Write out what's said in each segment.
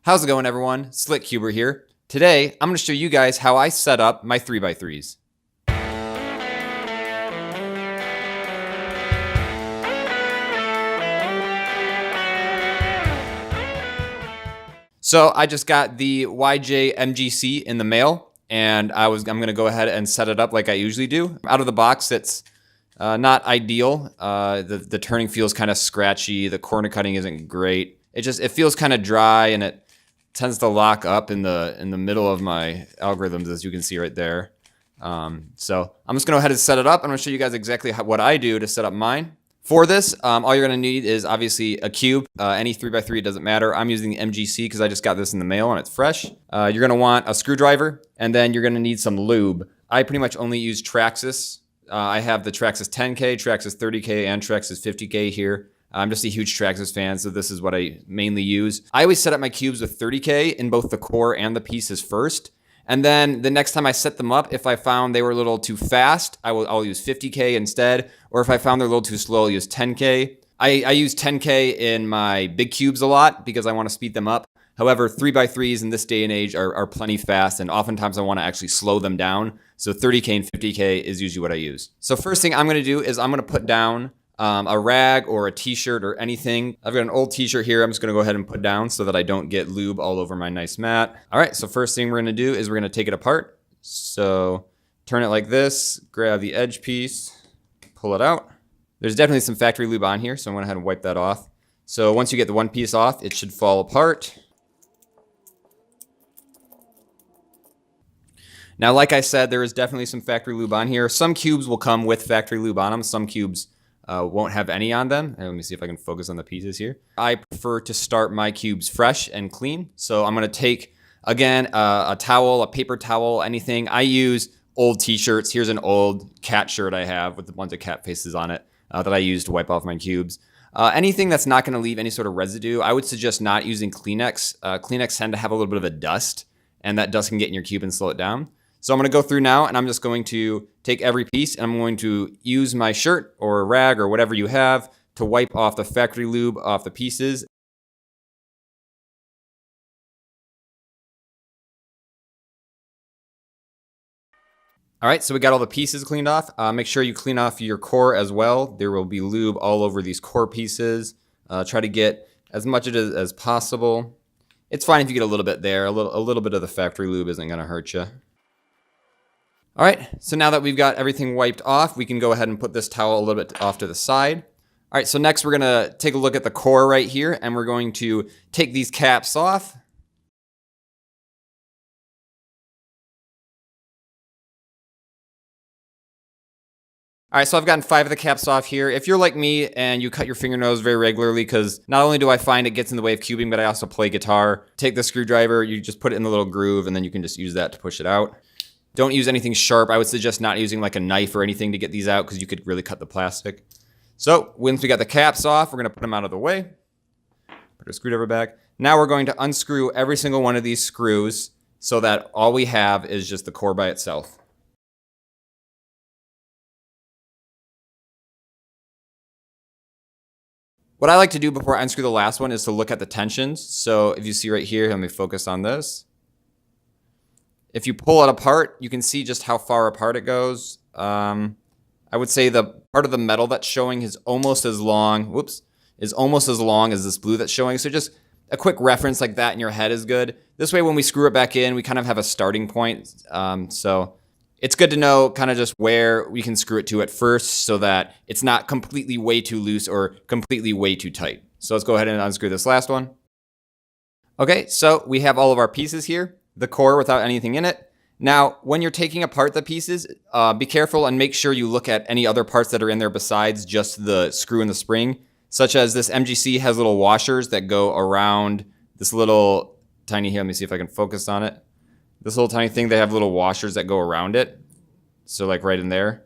How's it going, everyone? Slick Cuber here. Today, I'm going to show you guys how I set up my 3x3s. So I just got the YJ MGC in the mail, and I'm going to go ahead and set it up like I usually do. Out of the box, it's not ideal. The turning feels kind of scratchy. The corner cutting isn't great. It feels kind of dry, and it tends to lock up in the middle of my algorithms, as you can see right there. So I'm just going to go ahead and set it up. I'm going to show you guys exactly what I do to set up mine. For this, all you're going to need is obviously a cube. Any 3x3, it doesn't matter. I'm using the MGC because I just got this in the mail and it's fresh. You're going to want a screwdriver, and then you're going to need some lube. I pretty much only use Traxxas. I have the Traxxas 10K, Traxxas 30K, and Traxxas 50K here. I'm just a huge Traxxas fan, so this is what I mainly use. I always set up my cubes with 30K in both the core and the pieces first. And then the next time I set them up, if I found they were a little too fast, I'll use 50K instead. Or if I found they're a little too slow, I'll use 10K. I use 10K in my big cubes a lot because I want to speed them up. However, 3x3s in this day and age are plenty fast, and oftentimes I want to actually slow them down. So 30K and 50K is usually what I use. So first thing I'm going to do is I'm going to put down a rag or a t-shirt or anything. I've got an old t-shirt here. I'm just gonna go ahead and put down so that I don't get lube all over my nice mat. All right, so first thing we're gonna do is we're gonna take it apart. So turn it like this, grab the edge piece, pull it out. There's definitely some factory lube on here, so I'm gonna go ahead and wipe that off. So once you get the one piece off, it should fall apart. Now, like I said, there is definitely some factory lube on here. Some cubes will come with factory lube on them. Some cubes won't have any on them. And let me see if I can focus on the pieces here. I prefer to start my cubes fresh and clean. So I'm going to take, again, a towel, a paper towel, anything. I use old t-shirts. Here's an old cat shirt I have with a bunch of cat faces on it that I use to wipe off my cubes. Anything that's not going to leave any sort of residue, I would suggest not using Kleenex. Kleenex tend to have a little bit of a dust, and that dust can get in your cube and slow it down. So I'm going to go through now, and I'm just going to take every piece, and I'm going to use my shirt or rag or whatever you have to wipe off the factory lube off the pieces. All right, so we got all the pieces cleaned off. Make sure you clean off your core as well. There will be lube all over these core pieces. Try to get as much of it as possible. It's fine if you get a little bit there. A little bit of the factory lube isn't going to hurt you. All right, so now that we've got everything wiped off, we can go ahead and put this towel a little bit off to the side. All right, so next we're gonna take a look at the core right here, and we're going to take these caps off. All right, so I've gotten 5 of the caps off here. If you're like me and you cut your fingernails very regularly, because not only do I find it gets in the way of cubing, but I also play guitar, take the screwdriver, you just put it in the little groove, and then you can just use that to push it out. Don't use anything sharp. I would suggest not using like a knife or anything to get these out because you could really cut the plastic. So once we got the caps off, we're going to put them out of the way. Put our screwdriver back. Now we're going to unscrew every single one of these screws so that all we have is just the core by itself. What I like to do before I unscrew the last one is to look at the tensions. So if you see right here, let me focus on this. If you pull it apart, you can see just how far apart it goes. I would say the part of the metal that's showing is almost as long, is almost as long as this blue that's showing. So just a quick reference like that in your head is good. This way, when we screw it back in, we kind of have a starting point. So it's good to know kind of just where we can screw it to at first so that it's not completely way too loose or completely way too tight. So let's go ahead and unscrew this last one. Okay, so we have all of our pieces here. The core without anything in it. Now, when you're taking apart the pieces, be careful and make sure you look at any other parts that are in there besides just the screw and the spring, such as this MGC has little washers that go around this little tiny, here, let me see if I can focus on it. This little tiny thing, they have little washers that go around it. So like right in there.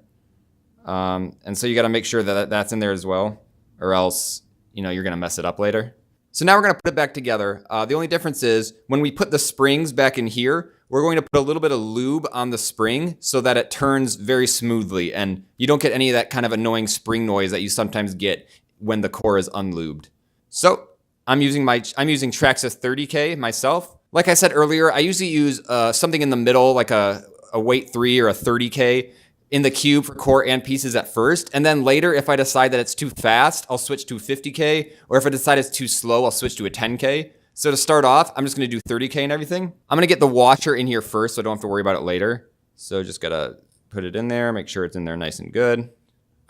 And so you got to make sure that that's in there as well, or else, you're going to mess it up later. So now we're going to put it back together. The only difference is when we put the springs back in here, we're going to put a little bit of lube on the spring so that it turns very smoothly and you don't get any of that kind of annoying spring noise that you sometimes get when the core is unlubed. So I'm using Traxxas 30K myself. Like I said earlier, I usually use something in the middle, like a weight 3 or a 30K in the cube for core and pieces at first. And then later, if I decide that it's too fast, I'll switch to 50K. Or if I decide it's too slow, I'll switch to a 10K. So to start off, I'm just gonna do 30K and everything. I'm gonna get the washer in here first so I don't have to worry about it later. So just gotta put it in there, make sure it's in there nice and good.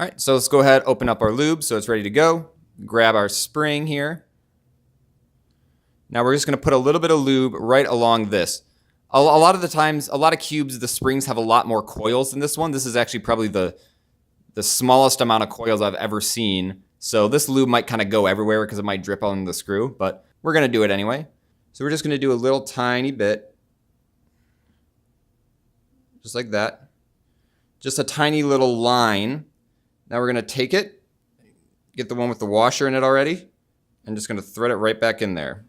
All right, so let's go ahead, open up our lube so it's ready to go. Grab our spring here. Now we're just gonna put a little bit of lube right along this. A lot of the times, a lot of cubes, the springs have a lot more coils than this one. This is actually probably the smallest amount of coils I've ever seen. So this lube might kind of go everywhere because it might drip on the screw, but we're gonna do it anyway. So we're just gonna do a little tiny bit. Just like that. Just a tiny little line. Now we're gonna take it, get the one with the washer in it already, and just gonna thread it right back in there.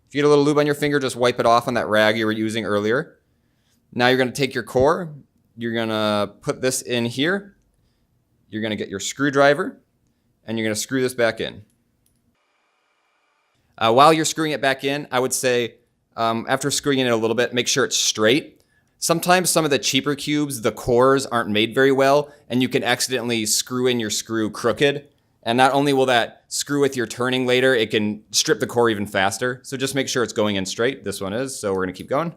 If you get a little lube on your finger, just wipe it off on that rag you were using earlier. Now you're gonna take your core, you're gonna put this in here, you're gonna get your screwdriver, and you're gonna screw this back in. While you're screwing it back in, I would say, after screwing it in a little bit, make sure it's straight. Sometimes some of the cheaper cubes, the cores aren't made very well, and you can accidentally screw in your screw crooked. And not only will that screw with your turning later, it can strip the core even faster. So just make sure it's going in straight. This one is, so we're gonna keep going.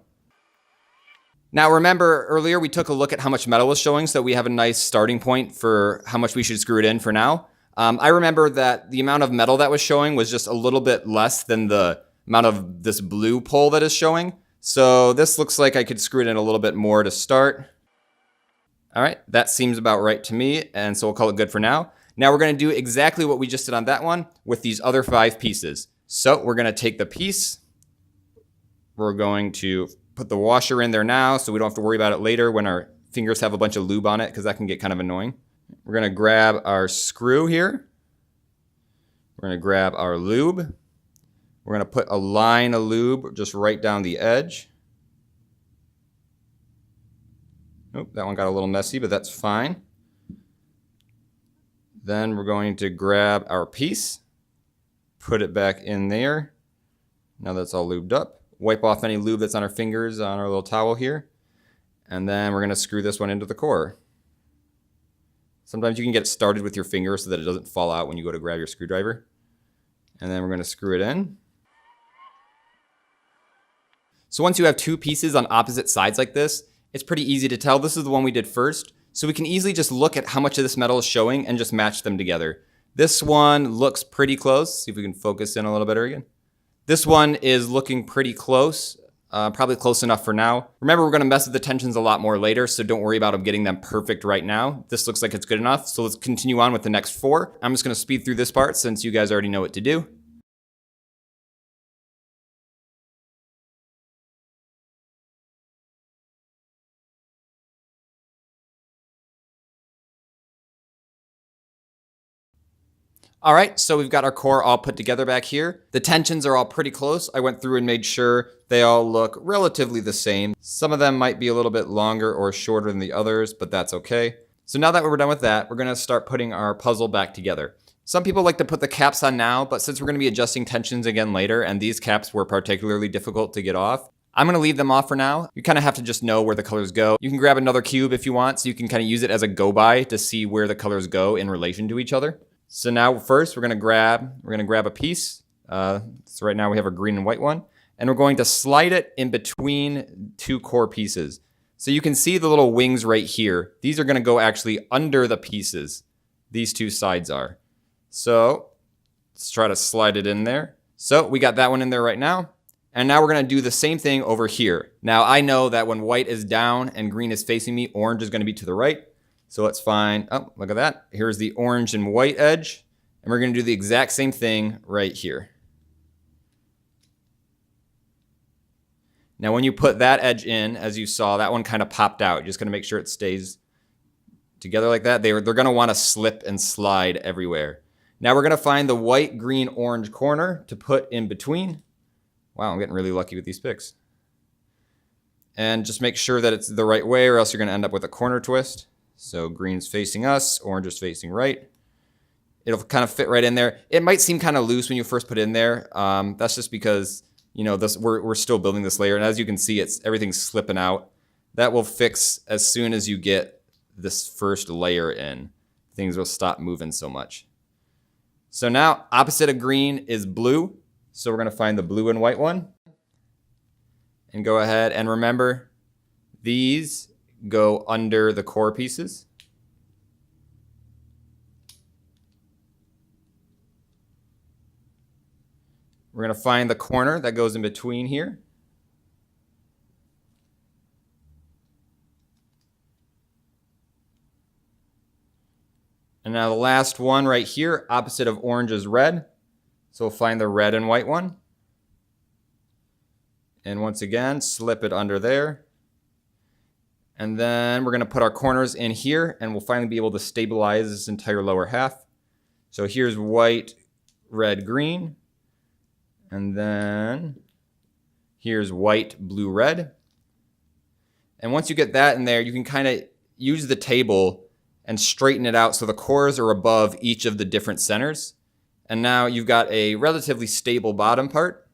Now remember earlier we took a look at how much metal was showing, so we have a nice starting point for how much we should screw it in for now. I remember that the amount of metal that was showing was just a little bit less than the amount of this blue pole that is showing. So this looks like I could screw it in a little bit more to start. All right, that seems about right to me, and so we'll call it good for now. Now we're gonna do exactly what we just did on that one with these other 5 pieces. So we're gonna take the piece, we're going to put the washer in there now so we don't have to worry about it later when our fingers have a bunch of lube on it, because that can get kind of annoying. We're gonna grab our screw here. We're gonna grab our lube. We're gonna put a line of lube just right down the edge. Nope, that one got a little messy, but that's fine. Then we're going to grab our piece, put it back in there. Now that's all lubed up. Wipe off any lube that's on our fingers on our little towel here. And then we're gonna screw this one into the core. Sometimes you can get it started with your finger so that it doesn't fall out when you go to grab your screwdriver. And then we're gonna screw it in. So once you have 2 pieces on opposite sides like this, it's pretty easy to tell this is the one we did first. So we can easily just look at how much of this metal is showing and just match them together. This one looks pretty close. See if we can focus in a little better again. This one is looking pretty close, probably close enough for now. Remember, we're gonna mess with the tensions a lot more later, so don't worry about getting them perfect right now. This looks like it's good enough, so let's continue on with the next 4. I'm just gonna speed through this part since you guys already know what to do. All right, so we've got our core all put together back here. The tensions are all pretty close. I went through and made sure they all look relatively the same. Some of them might be a little bit longer or shorter than the others, but that's okay. So now that we're done with that, we're gonna start putting our puzzle back together. Some people like to put the caps on now, but since we're gonna be adjusting tensions again later, and these caps were particularly difficult to get off, I'm gonna leave them off for now. You kind of have to just know where the colors go. You can grab another cube if you want, so you can kind of use it as a go-by to see where the colors go in relation to each other. So now first we're gonna grab a piece. So right now we have a green and white one, and we're going to slide it in between 2 core pieces. So you can see the little wings right here. These are gonna go actually under the pieces. These 2 sides are. So let's try to slide it in there. So we got that one in there right now. And now we're gonna do the same thing over here. Now I know that when white is down and green is facing me, orange is gonna be to the right. So let's find, oh, look at that. Here's the orange and white edge. And we're gonna do the exact same thing right here. Now when you put that edge in, as you saw, that one kind of popped out. You're just gonna make sure it stays together like that. They're gonna wanna slip and slide everywhere. Now we're gonna find the white, green, orange corner to put in between. Wow, I'm getting really lucky with these picks. And just make sure that it's the right way or else you're gonna end up with a corner twist. So green's facing us, orange is facing right. It'll kind of fit right in there. It might seem kind of loose when you first put it in there. That's just because, you know, we're still building this layer. And as you can see, everything's slipping out. That will fix as soon as you get this first layer in. Things will stop moving so much. So now opposite of green is blue. So we're going to find the blue and white one. And go ahead and remember, these go under the core pieces. We're going to find the corner that goes in between here. And now the last one right here, opposite of orange is red. So we'll find the red and white one. And once again, slip it under there. And then we're going to put our corners in here, and we'll finally be able to stabilize this entire lower half. So here's white, red, green. And then here's white, blue, red. And once you get that in there, you can kind of use the table and straighten it out so the cores are above each of the different centers. And now you've got a relatively stable bottom part.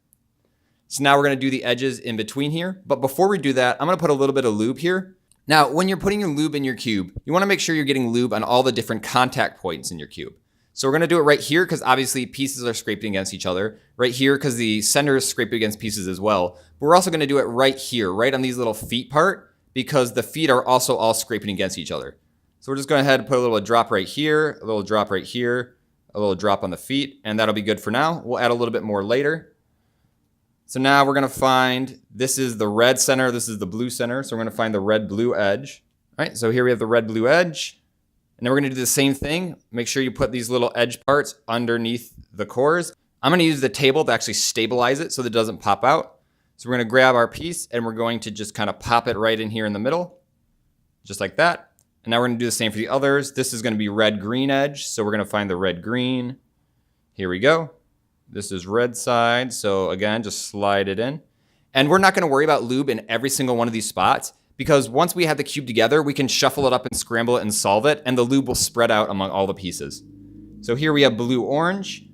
So now we're going to do the edges in between here. But before we do that, I'm going to put a little bit of lube here. Now, when you're putting your lube in your cube, you want to make sure you're getting lube on all the different contact points in your cube. So we're going to do it right here because obviously pieces are scraping against each other. Right here because the center is scraping against pieces as well. But we're also going to do it right here, right on these little feet part, because the feet are also all scraping against each other. So we're just going ahead and put a little drop right here, a little drop right here, a little drop on the feet, and that'll be good for now. We'll add a little bit more later. So now we're going to find, this is the red center, this is the blue center. So we're going to find the red-blue edge. All right, so here we have the red-blue edge. And then we're going to do the same thing. Make sure you put these little edge parts underneath the cores. I'm going to use the table to actually stabilize it so that it doesn't pop out. So we're going to grab our piece and we're going to just kind of pop it right in here in the middle, just like that. And now we're going to do the same for the others. This is going to be red-green edge. So we're going to find the red-green. Here we go. This is red side. So again, just slide it in. And we're not going to worry about lube in every single one of these spots, because once we have the cube together, we can shuffle it up and scramble it and solve it, and the lube will spread out among all the pieces. So here we have blue-orange,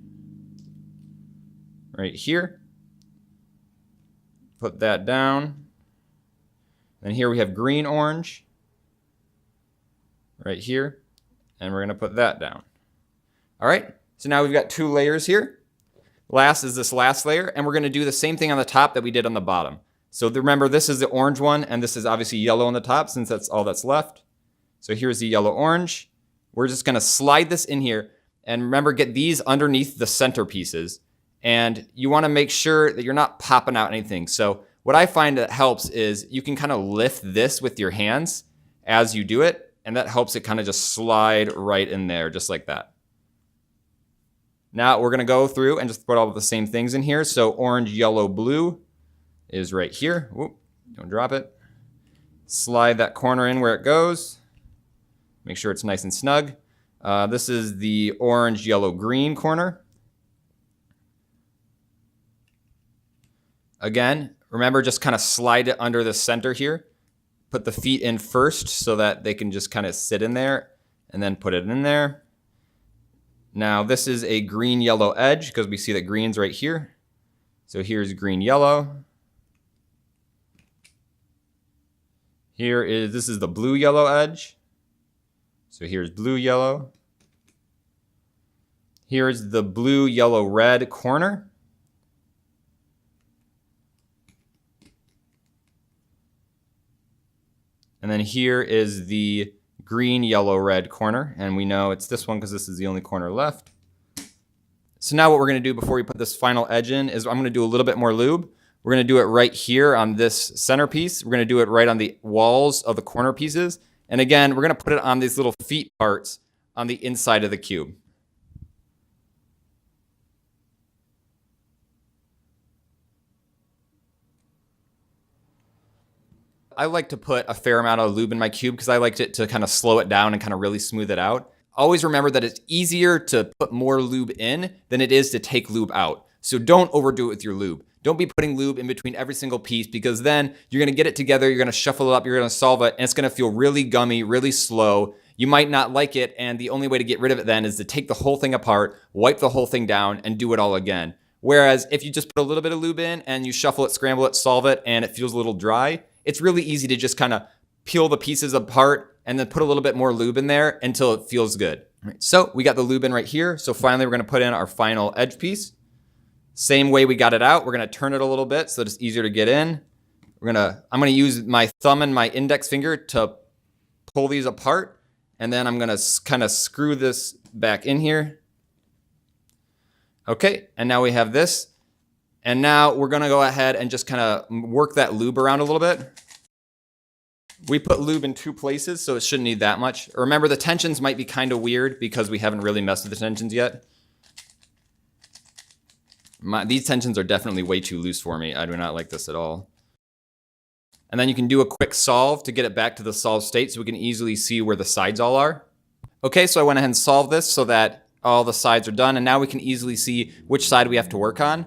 right here. Put that down. And here we have green-orange, right here, and we're gonna put that down. All right, so now we've got 2 layers here. Last is this last layer, and we're gonna do the same thing on the top that we did on the bottom. So remember, this is the orange one, and this is obviously yellow on the top since that's all that's left. So here's the yellow-orange. We're just gonna slide this in here, and remember, get these underneath the center pieces. And you wanna make sure that you're not popping out anything. So what I find that helps is you can kind of lift this with your hands as you do it, and that helps it kind of just slide right in there, just like that. Now we're gonna go through and just put all of the same things in here. So orange, yellow, blue is right here. Whoop, don't drop it. Slide that corner in where it goes. Make sure it's nice and snug. This is the orange, yellow, green corner. Again, remember, just kind of slide it under the center here. Put the feet in first so that they can just kind of sit in there, and then put it in there. Now this is a green yellow edge because we see that green's right here. So here's green yellow. This is the blue yellow edge. So here's blue yellow. Here's the blue yellow red corner. And then here is the green, yellow, red corner. And we know it's this one because this is the only corner left. So now what we're going to do before we put this final edge in is I'm going to do a little bit more lube. We're going to do it right here on this centerpiece. We're going to do it right on the walls of the corner pieces. And again, we're going to put it on these little feet parts on the inside of the cube. I like to put a fair amount of lube in my cube because I liked it to kind of slow it down and kind of really smooth it out. Always remember that it's easier to put more lube in than it is to take lube out. So don't overdo it with your lube. Don't be putting lube in between every single piece, because then you're going to get it together, you're going to shuffle it up, you're going to solve it, and it's going to feel really gummy, really slow. you might not like it, and the only way to get rid of it then is to take the whole thing apart, wipe the whole thing down, and do it all again. Whereas if you just put a little bit of lube in and you shuffle it, scramble it, solve it, and it feels a little dry, it's really easy to just kind of peel the pieces apart and then put a little bit more lube in there until it feels good. Right, so we got the lube in right here. So finally, we're gonna put in our final edge piece. Same way we got it out, we're gonna turn it a little bit so it's easier to get in. I'm gonna use my thumb and my index finger to pull these apart, and then I'm gonna kind of screw this back in here. Okay, and now we have this. And now we're gonna go ahead and just kind of work that lube around a little bit. We put lube in 2 places, so it shouldn't need that much. Remember, the tensions might be kind of weird because we haven't really messed with the tensions yet. These tensions are definitely way too loose for me. I do not like this at all. And then you can do a quick solve to get it back to the solved state so we can easily see where the sides all are. Okay, so I went ahead and solved this so that all the sides are done, and now we can easily see which side we have to work on.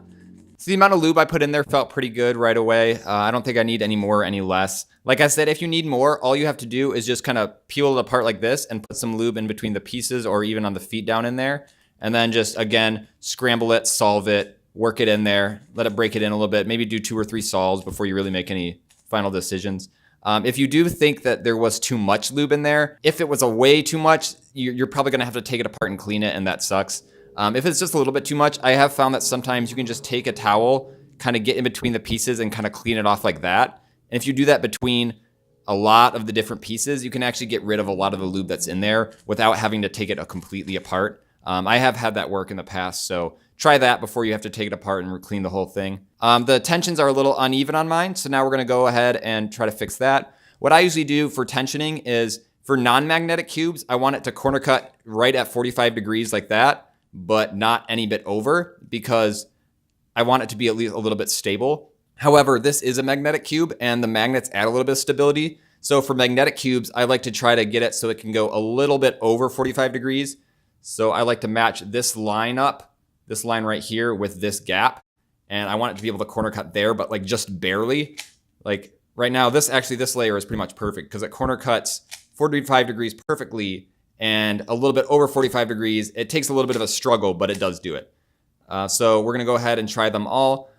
So the amount of lube I put in there felt pretty good right away. I don't think I need any more or any less. Like I said, if you need more, all you have to do is just kind of peel it apart like this and put some lube in between the pieces or even on the feet down in there. And then just, again, scramble it, solve it, work it in there, let it break it in a little bit, maybe do 2 or 3 solves before you really make any final decisions. If you do think that there was too much lube in there, if it was a way too much, you're probably gonna have to take it apart and clean it, and that sucks. If it's just a little bit too much, I have found that sometimes you can just take a towel, kind of get in between the pieces and kind of clean it off like that. And if you do that between a lot of the different pieces, you can actually get rid of a lot of the lube that's in there without having to take it completely apart. I have had that work in the past, so try that before you have to take it apart and clean the whole thing. The tensions are a little uneven on mine, so now we're gonna go ahead and try to fix that. What I usually do for tensioning is, for non-magnetic cubes, I want it to corner cut right at 45 degrees like that, but not any bit over, because I want it to be at least a little bit stable. However, this is a magnetic cube and the magnets add a little bit of stability. So for magnetic cubes, I like to try to get it so it can go a little bit over 45 degrees. So I like to match this line up, this line right here with this gap. And I want it to be able to corner cut there, but like just barely. Like right now, this layer is pretty much perfect because it corner cuts 45 degrees perfectly, and a little bit over 45 degrees. It takes a little bit of a struggle, but it does do it. So we're gonna go ahead and try them all.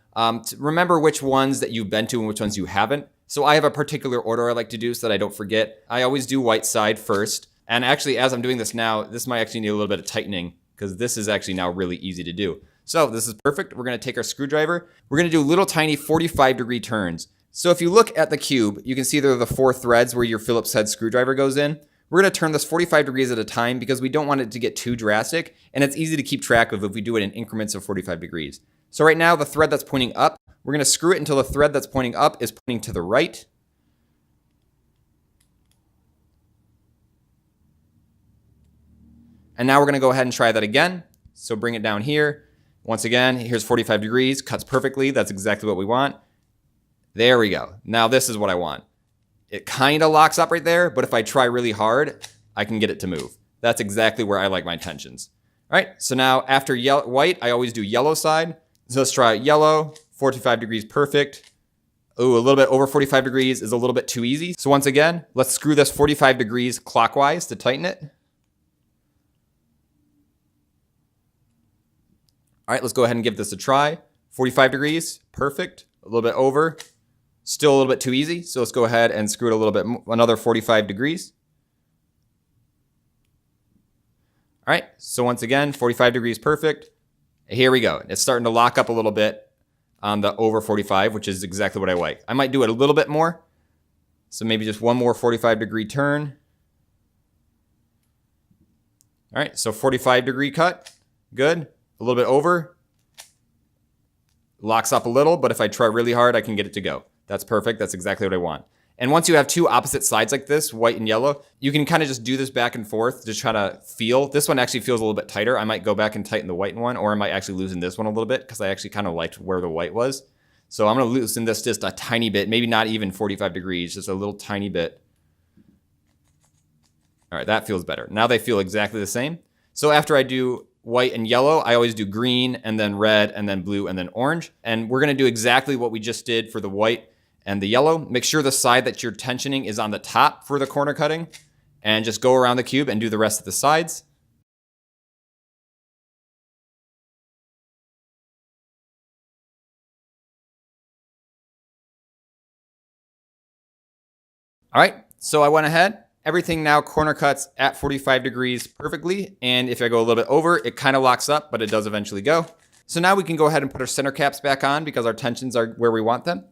Remember which ones that you've been to and which ones you haven't. So I have a particular order I like to do so that I don't forget. I always do white side first. And actually, as I'm doing this now, this might actually need a little bit of tightening because this is actually now really easy to do. So this is perfect. We're gonna take our screwdriver. We're gonna do little tiny 45-degree turns. So if you look at the cube, you can see there are the 4 threads where your Phillips head screwdriver goes in. We're gonna turn this 45 degrees at a time because we don't want it to get too drastic, and it's easy to keep track of if we do it in increments of 45 degrees. So right now, the thread that's pointing up, we're gonna screw it until the thread that's pointing up is pointing to the right. And now we're gonna go ahead and try that again. So bring it down here. Once again, here's 45 degrees, cuts perfectly. That's exactly what we want. There we go. Now this is what I want. It kind of locks up right there, but if I try really hard, I can get it to move. That's exactly where I like my tensions. All right, so now after white, I always do yellow side. So let's try yellow, 45 degrees, perfect. Ooh, a little bit over 45 degrees is a little bit too easy. So once again, let's screw this 45 degrees clockwise to tighten it. All right, let's go ahead and give this a try. 45 degrees, perfect. A little bit over. Still a little bit too easy, so let's go ahead and screw it a little bit, another 45 degrees. All right, so once again, 45 degrees, perfect. Here we go. It's starting to lock up a little bit on the over 45, which is exactly what I like. I might do it a little bit more. So maybe just one more 45-degree turn. All right, so 45-degree cut, good. A little bit over. Locks up a little, but if I try really hard, I can get it to go. That's perfect. That's exactly what I want. And once you have 2 opposite sides like this, white and yellow, you can kind of just do this back and forth to try to feel. This one actually feels a little bit tighter. I might go back and tighten the white one, or I might actually loosen this one a little bit because I actually kind of liked where the white was. So I'm going to loosen this just a tiny bit, maybe not even 45 degrees, just a little tiny bit. All right, that feels better. Now they feel exactly the same. So after I do white and yellow, I always do green and then red and then blue and then orange. And we're going to do exactly what we just did for the white and the yellow. Make sure the side that you're tensioning is on the top for the corner cutting. and just go around the cube and do the rest of the sides. All right, so I went ahead. Everything now corner cuts at 45 degrees perfectly. And if I go a little bit over, it kind of locks up, but it does eventually go. So now we can go ahead and put our center caps back on because our tensions are where we want them.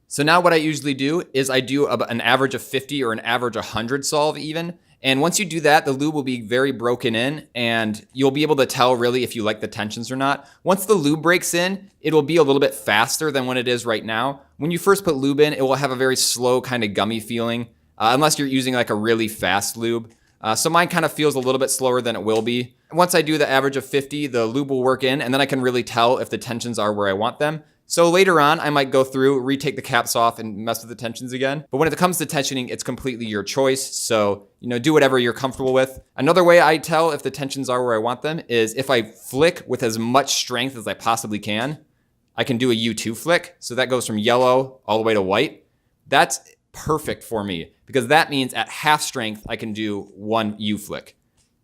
So now what I usually do is I do an average of 50 or an average 100 solve even. And once you do that, the lube will be very broken in and you'll be able to tell really if you like the tensions or not. Once the lube breaks in, it will be a little bit faster than when it is right now. When you first put lube in, it will have a very slow kind of gummy feeling, unless you're using like a really fast lube. So mine kind of feels a little bit slower than it will be. Once I do the average of 50, the lube will work in and then I can really tell if the tensions are where I want them. So later on, I might go through, retake the caps off and mess with the tensions again. But when it comes to tensioning, it's completely your choice. So, do whatever you're comfortable with. Another way I tell if the tensions are where I want them is if I flick with as much strength as I possibly can, I can do a U2 flick. So that goes from yellow all the way to white. That's perfect for me because that means at half strength, I can do one U flick.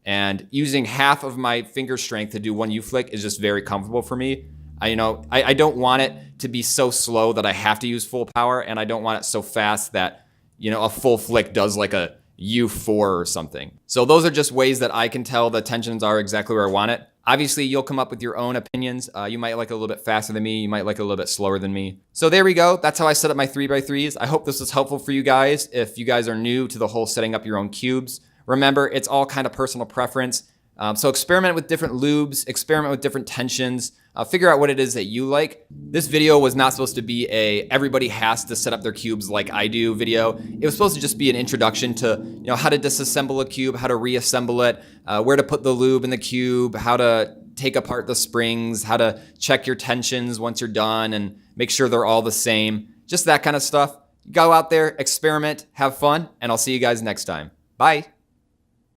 And using half of my finger strength to do one U flick is just very comfortable for me. I don't want it to be so slow that I have to use full power, and I don't want it so fast that, a full flick does like a U4 or something. So those are just ways that I can tell the tensions are exactly where I want it. Obviously, you'll come up with your own opinions. You might like it a little bit faster than me. You might like it a little bit slower than me. So there we go. That's how I set up my 3x3s. I hope this was helpful for you guys. If you guys are new to the whole setting up your own cubes, remember, it's all kind of personal preference. So experiment with different lubes, experiment with different tensions, figure out what it is that you like. This video was not supposed to be everybody has to set up their cubes like I do video. It was supposed to just be an introduction to how to disassemble a cube, how to reassemble it, where to put the lube in the cube, how to take apart the springs, how to check your tensions once you're done and make sure they're all the same. Just that kind of stuff. Go out there, experiment, have fun, and I'll see you guys next time. Bye.